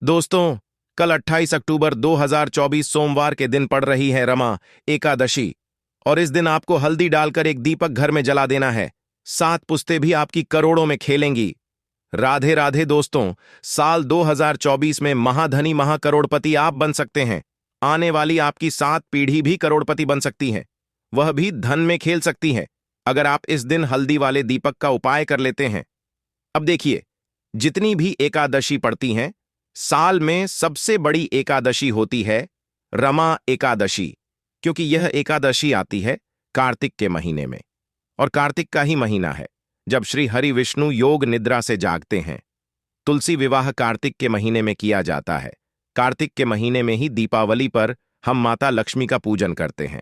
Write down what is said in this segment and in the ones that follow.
दोस्तों, कल 28 अक्टूबर 2024 सोमवार के दिन पड़ रही है रमा एकादशी। और इस दिन आपको हल्दी डालकर एक दीपक घर में जला देना है। 7 पुश्तें भी आपकी करोड़ों में खेलेंगी। राधे राधे दोस्तों, साल 2024 में महाधनी महाकरोड़पति आप बन सकते हैं। आने वाली आपकी 7 पीढ़ी भी करोड़पति बन सकती हैं। वह भी धन में खेल सकती हैं, अगर आप इस दिन हल्दी वाले दीपक का उपाय कर लेते हैं। अब देखिए, जितनी भी एकादशी पड़ती हैं, साल में सबसे बड़ी एकादशी होती है रमा एकादशी, क्योंकि यह एकादशी आती है कार्तिक के महीने में। और कार्तिक का ही महीना है जब श्री हरि विष्णु योग निद्रा से जागते हैं। तुलसी विवाह कार्तिक के महीने में किया जाता है। कार्तिक के महीने में ही दीपावली पर हम माता लक्ष्मी का पूजन करते हैं।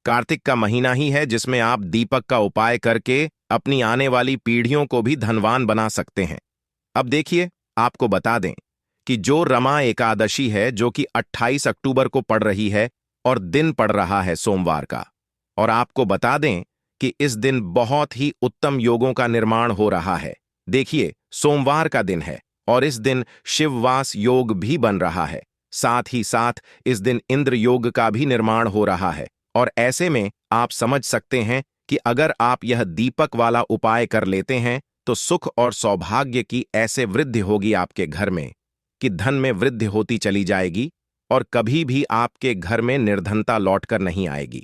कार्तिक का महीना ही है जिसमें आप दीपक का उपाय करके अपनी आने वाली पीढ़ियों को भी धनवान बना सकते हैं। अब देखिए, आपको बता दें कि जो रमा एकादशी है, जो कि 28 अक्टूबर को पड़ रही है और दिन पड़ रहा है सोमवार का। और आपको बता दें कि इस दिन बहुत ही उत्तम योगों का निर्माण हो रहा है। देखिए, सोमवार का दिन है और इस दिन शिववास योग भी बन रहा है। साथ ही साथ इस दिन इंद्र योग का भी निर्माण हो रहा है। और ऐसे में आप समझ सकते हैं कि अगर आप यह दीपक वाला उपाय कर लेते हैं तो सुख और सौभाग्य की ऐसे वृद्धि होगी आपके घर में कि धन में वृद्धि होती चली जाएगी और कभी भी आपके घर में निर्धनता लौटकर नहीं आएगी।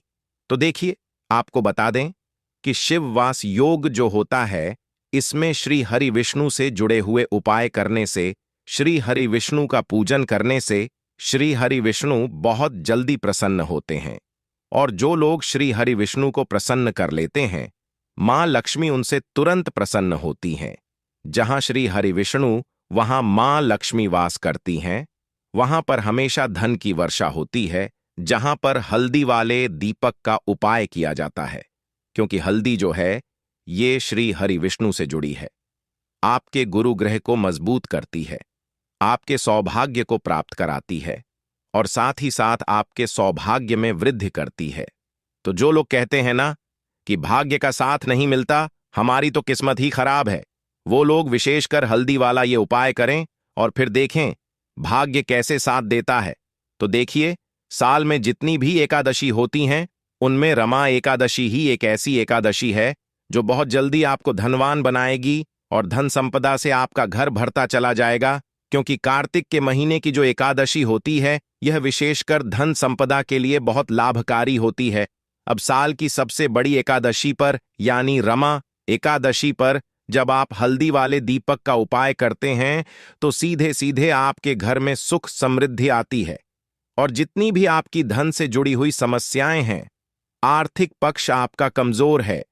तो देखिए, आपको बता दें कि शिववास योग जो होता है, इसमें श्री हरि विष्णु से जुड़े हुए उपाय करने से, श्री हरि विष्णु का पूजन करने से श्री हरि विष्णु बहुत जल्दी प्रसन्न होते हैं। और जो लोग श्री हरि विष्णु को प्रसन्न कर लेते हैं, मां लक्ष्मी उनसे तुरंत प्रसन्न होती हैं। जहां श्री हरि विष्णु, वहां मां लक्ष्मी वास करती हैं। वहां पर हमेशा धन की वर्षा होती है, जहां पर हल्दी वाले दीपक का उपाय किया जाता है। क्योंकि हल्दी जो है, ये श्री हरि विष्णु से जुड़ी है। आपके गुरु ग्रह को मजबूत करती है, आपके सौभाग्य को प्राप्त कराती है और साथ ही साथ आपके सौभाग्य में वृद्धि करती है। तो जो लोग कहते हैं ना कि भाग्य का साथ नहीं मिलता, हमारी तो किस्मत ही खराब है, वो लोग विशेषकर हल्दी वाला ये उपाय करें और फिर देखें भाग्य कैसे साथ देता है। तो देखिए, साल में जितनी भी एकादशी होती हैं, उनमें रमा एकादशी ही एक ऐसी एकादशी है जो बहुत जल्दी आपको धनवान बनाएगी और धन संपदा से आपका घर भरता चला जाएगा। क्योंकि कार्तिक के महीने की जो एकादशी होती है, यह विशेषकर धन संपदा के लिए बहुत लाभकारी होती है। अब साल की सबसे बड़ी एकादशी पर, यानी रमा एकादशी पर, जब आप हल्दी वाले दीपक का उपाय करते हैं तो सीधे सीधे आपके घर में सुख समृद्धि आती है। और जितनी भी आपकी धन से जुड़ी हुई समस्याएं हैं, आर्थिक पक्ष आपका कमजोर है,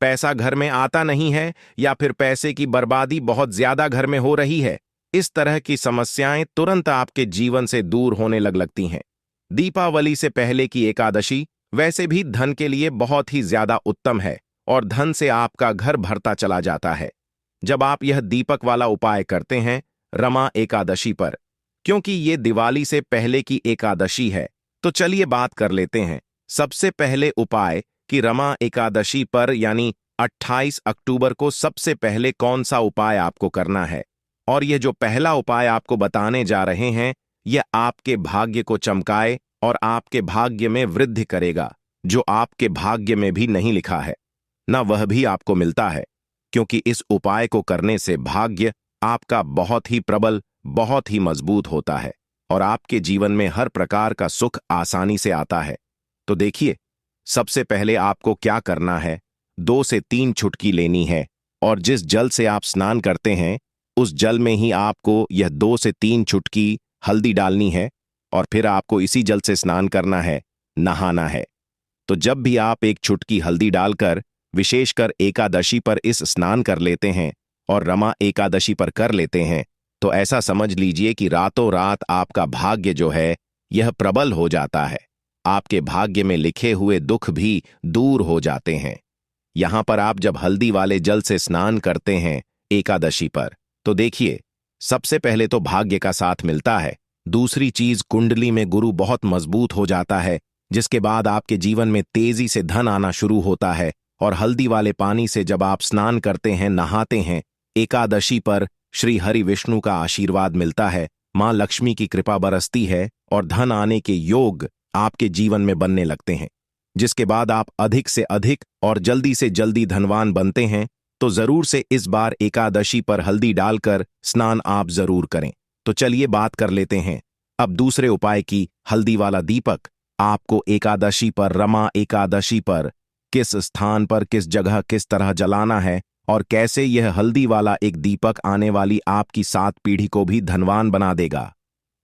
पैसा घर में आता नहीं है या फिर पैसे की बर्बादी बहुत ज्यादा घर में हो रही है, इस तरह की समस्याएं तुरंत आपके जीवन से दूर होने लगती हैं। दीपावली से पहले की एकादशी वैसे भी धन के लिए बहुत ही ज्यादा उत्तम है और धन से आपका घर भरता चला जाता है जब आप यह दीपक वाला उपाय करते हैं रमा एकादशी पर। क्योंकि ये दिवाली से पहले की एकादशी है, तो चलिए बात कर लेते हैं सबसे पहले उपाय कि रमा एकादशी पर यानी 28 अक्टूबर को सबसे पहले कौन सा उपाय आपको करना है। और यह जो पहला उपाय आपको बताने जा रहे हैं, यह आपके भाग्य को चमकाए और आपके भाग्य में वृद्धि करेगा, जो आपके भाग्य में भी नहीं लिखा है, ना वह भी आपको मिलता है। क्योंकि इस उपाय को करने से भाग्य आपका बहुत ही प्रबल, बहुत ही मजबूत होता है और आपके जीवन में हर प्रकार का सुख आसानी से आता है। तो देखिए, सबसे पहले आपको क्या करना है, 2 से 3 चुटकी लेनी है और जिस जल से आप स्नान करते हैं, उस जल में ही आपको यह 2 से 3 चुटकी हल्दी डालनी है और फिर आपको इसी जल से स्नान करना है, नहाना है। तो जब भी आप एक चुटकी हल्दी डालकर विशेषकर एकादशी पर इस स्नान कर लेते हैं और रमा एकादशी पर कर लेते हैं, तो ऐसा समझ लीजिए कि रातों रात आपका भाग्य जो है यह प्रबल हो जाता है। आपके भाग्य में लिखे हुए दुख भी दूर हो जाते हैं। यहां पर आप जब हल्दी वाले जल से स्नान करते हैं एकादशी पर, तो देखिए, सबसे पहले तो भाग्य का साथ मिलता है। दूसरी चीज, कुंडली में गुरु बहुत मजबूत हो जाता है, जिसके बाद आपके जीवन में तेजी से धन आना शुरू होता है। और हल्दी वाले पानी से जब आप स्नान करते हैं, नहाते हैं एकादशी पर, श्री हरि विष्णु का आशीर्वाद मिलता है, माँ लक्ष्मी की कृपा बरसती है और धन आने के योग आपके जीवन में बनने लगते हैं, जिसके बाद आप अधिक से अधिक और जल्दी से जल्दी धनवान बनते हैं। तो जरूर से इस बार एकादशी पर हल्दी डालकर स्नान आप जरूर करें। तो चलिए बात कर लेते हैं अब दूसरे उपाय की। हल्दी वाला दीपक आपको एकादशी पर, रमा एकादशी पर किस स्थान पर, किस जगह, किस तरह जलाना है और कैसे यह हल्दी वाला एक दीपक आने वाली आपकी 7 पीढ़ी को भी धनवान बना देगा।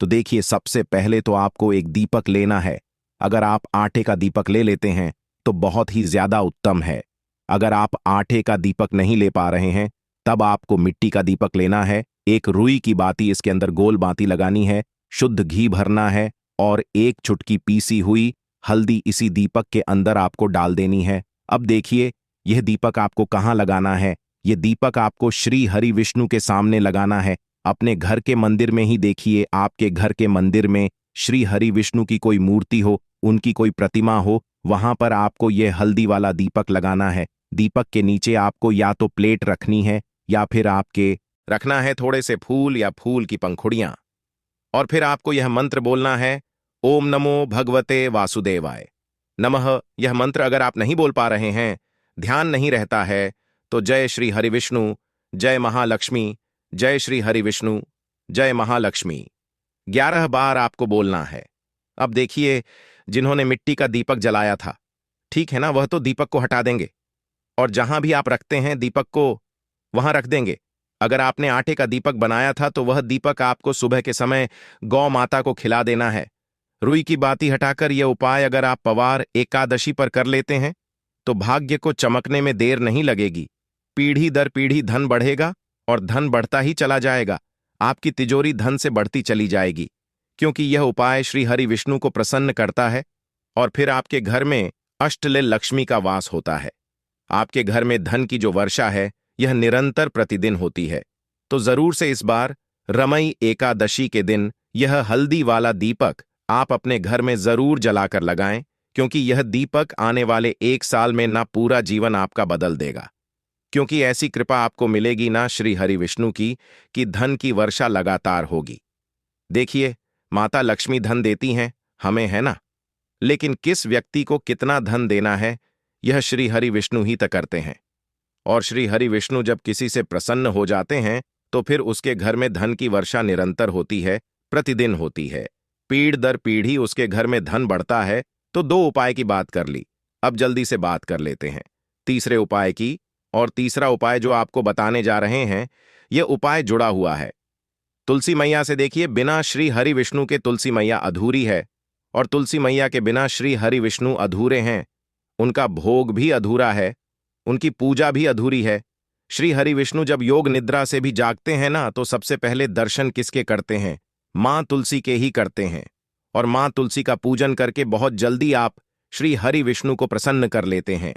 तो देखिए, सबसे पहले तो आपको एक दीपक लेना है। अगर आप आटे का दीपक ले लेते हैं तो बहुत ही ज्यादा उत्तम है। अगर आप आटे का दीपक नहीं ले पा रहे हैं तब आपको मिट्टी का दीपक लेना है। एक रुई की बाती, इसके अंदर गोल बाती लगानी है, शुद्ध घी भरना है और एक चुटकी पीसी हुई हल्दी इसी दीपक के अंदर आपको डाल देनी है। अब देखिए, यह दीपक आपको कहाँ लगाना है। यह दीपक आपको श्री हरि विष्णु के सामने लगाना है। अपने घर के मंदिर में ही देखिए, आपके घर के मंदिर में श्री हरि विष्णु की कोई मूर्ति हो, उनकी कोई प्रतिमा हो, वहां पर आपको यह हल्दी वाला दीपक लगाना है। दीपक के नीचे आपको या तो प्लेट रखनी है या फिर आपके रखना है थोड़े से फूल या फूल की पंखुड़ियां, और फिर आपको यह मंत्र बोलना है, ओम नमो भगवते वासुदेवाय नमः। यह मंत्र अगर आप नहीं बोल पा रहे हैं, ध्यान नहीं रहता है, तो जय श्री हरि विष्णु, जय महालक्ष्मी, जय श्री हरि विष्णु, जय महालक्ष्मी 11 बार आपको बोलना है। अब देखिए, जिन्होंने मिट्टी का दीपक जलाया था, ठीक है ना, वह तो दीपक को हटा देंगे और जहां भी आप रखते हैं दीपक को वहां रख देंगे। अगर आपने आटे का दीपक बनाया था तो वह दीपक आपको सुबह के समय गौ माता को खिला देना है। रुई की बाती हटाकर यह उपाय अगर आप पवार एकादशी पर कर लेते हैं तो भाग्य को चमकने में देर नहीं लगेगी। पीढ़ी दर पीढ़ी धन बढ़ेगा और धन बढ़ता ही चला जाएगा। आपकी तिजोरी धन से बढ़ती चली जाएगी, क्योंकि यह उपाय श्री हरि विष्णु को प्रसन्न करता है और फिर आपके घर में अष्टलिल लक्ष्मी का वास होता है। आपके घर में धन की जो वर्षा है यह निरंतर प्रतिदिन होती है। तो जरूर से इस बार रमई एकादशी के दिन यह हल्दी वाला दीपक आप अपने घर में जरूर जलाकर लगाएं, क्योंकि यह दीपक आने वाले 1 साल में ना पूरा जीवन आपका बदल देगा। क्योंकि ऐसी कृपा आपको मिलेगी ना श्री हरि विष्णु की कि धन की वर्षा लगातार होगी। देखिए, माता लक्ष्मी धन देती हैं हमें, है ना, लेकिन किस व्यक्ति को कितना धन देना है यह श्री हरि विष्णु ही तय करते हैं। और श्री हरि विष्णु जब किसी से प्रसन्न हो जाते हैं तो फिर उसके घर में धन की वर्षा निरंतर होती है, प्रतिदिन होती है। पीढ़ी दर पीढ़ी उसके घर में धन बढ़ता है। तो 2 उपाय की बात कर ली, अब जल्दी से बात कर लेते हैं तीसरे उपाय की। और तीसरा उपाय जो आपको बताने जा रहे हैं, यह उपाय जुड़ा हुआ है तुलसी मैया से। देखिए, बिना श्री हरि विष्णु के तुलसी मैया अधूरी है और तुलसी मैया के बिना श्री हरि विष्णु अधूरे हैं। उनका भोग भी अधूरा है, उनकी पूजा भी अधूरी है। श्री हरि विष्णु जब योग निद्रा से भी जागते हैं ना, तो सबसे पहले दर्शन किसके करते हैं? मां तुलसी के ही करते हैं। और मां तुलसी का पूजन करके बहुत जल्दी आप श्री हरि विष्णु को प्रसन्न कर लेते हैं।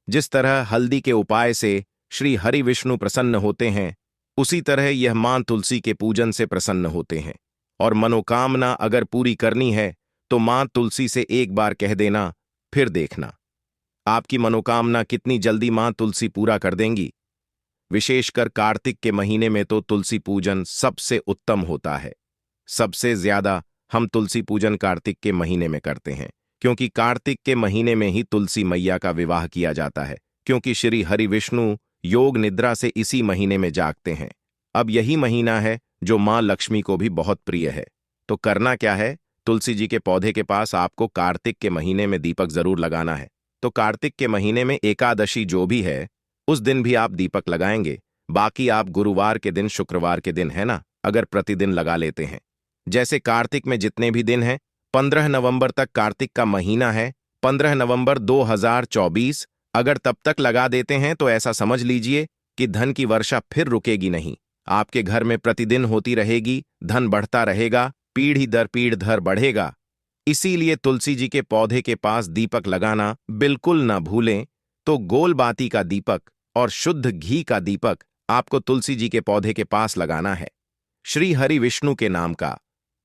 जिस तरह हल्दी के उपाय से श्री हरि विष्णु प्रसन्न होते हैं, उसी तरह यह मां तुलसी के पूजन से प्रसन्न होते हैं। और मनोकामना अगर पूरी करनी है तो मां तुलसी से एक बार कह देना, फिर देखना आपकी मनोकामना कितनी जल्दी मां तुलसी पूरा कर देंगी। विशेषकर कार्तिक के महीने में तो तुलसी पूजन सबसे उत्तम होता है। सबसे ज्यादा हम तुलसी पूजन कार्तिक के महीने में करते हैं, क्योंकि कार्तिक के महीने में ही तुलसी मैया का विवाह किया जाता है, क्योंकि श्री हरि विष्णु योग निद्रा से इसी महीने में जागते हैं। अब यही महीना है जो मां लक्ष्मी को भी बहुत प्रिय है। तो करना क्या है, तुलसी जी के पौधे के पास आपको कार्तिक के महीने में दीपक जरूर लगाना है। तो कार्तिक के महीने में एकादशी जो भी है उस दिन भी आप दीपक लगाएंगे। बाकी आप गुरुवार के दिन, शुक्रवार के दिन, है ना, अगर प्रतिदिन लगा लेते हैं। जैसे कार्तिक में जितने भी दिन हैं, 15 नवंबर तक कार्तिक का महीना है, 15 नवंबर 2024 अगर तब तक लगा देते हैं तो ऐसा समझ लीजिए कि धन की वर्षा फिर रुकेगी नहीं। आपके घर में प्रतिदिन होती रहेगी, धन बढ़ता रहेगा, पीढ़ी दर पीढ़ी धर बढ़ेगा। इसीलिए तुलसी जी के पौधे के पास दीपक लगाना बिल्कुल ना भूलें। तो गोल बाती का दीपक और शुद्ध घी का दीपक आपको तुलसी जी के पौधे के पास लगाना है, श्री हरि विष्णु के नाम का।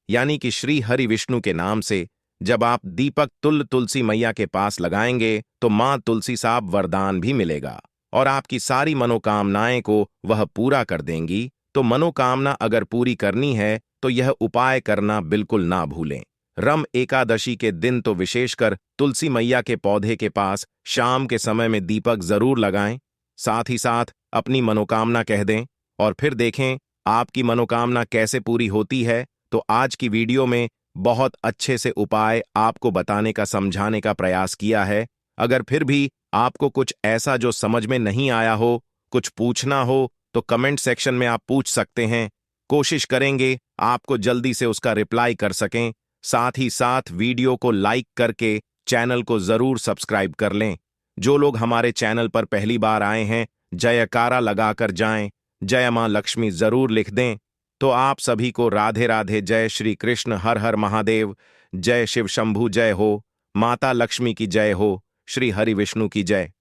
यानी कि श्री हरि विष्णु के नाम से जब आप दीपक तुलसी मैया के पास लगाएंगे तो मां तुलसी साहब वरदान भी मिलेगा और आपकी सारी मनोकामनाएं को वह पूरा कर देंगी। तो मनोकामना अगर पूरी करनी है तो यह उपाय करना बिल्कुल ना भूलें। रम एकादशी के दिन तो विशेषकर तुलसी मैया के पौधे के पास शाम के समय में दीपक जरूर लगाएं। साथ ही साथ अपनी मनोकामना कह दें और फिर देखें आपकी मनोकामना कैसे पूरी होती है। तो आज की वीडियो में बहुत अच्छे से उपाय आपको बताने का, समझाने का प्रयास किया है। अगर फिर भी आपको कुछ ऐसा जो समझ में नहीं आया हो, कुछ पूछना हो, तो कमेंट सेक्शन में आप पूछ सकते हैं। कोशिश करेंगे आपको जल्दी से उसका रिप्लाई कर सकें। साथ ही साथ वीडियो को लाइक करके चैनल को जरूर सब्सक्राइब कर लें। जो लोग हमारे चैनल पर पहली बार आए हैं, जयकारा लगाकर जाएं, जय मां लक्ष्मी जरूर लिख दें। तो आप सभी को राधे राधे, जय श्री कृष्ण, हर हर महादेव, जय शिव शंभू जय हो, माता लक्ष्मी की जय हो, श्री हरि विष्णु की जय।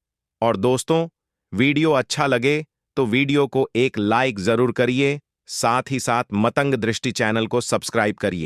और दोस्तों, वीडियो अच्छा लगे तो वीडियो को एक लाइक जरूर करिए। साथ ही साथ मतंग दृष्टि चैनल को सब्सक्राइब करिए।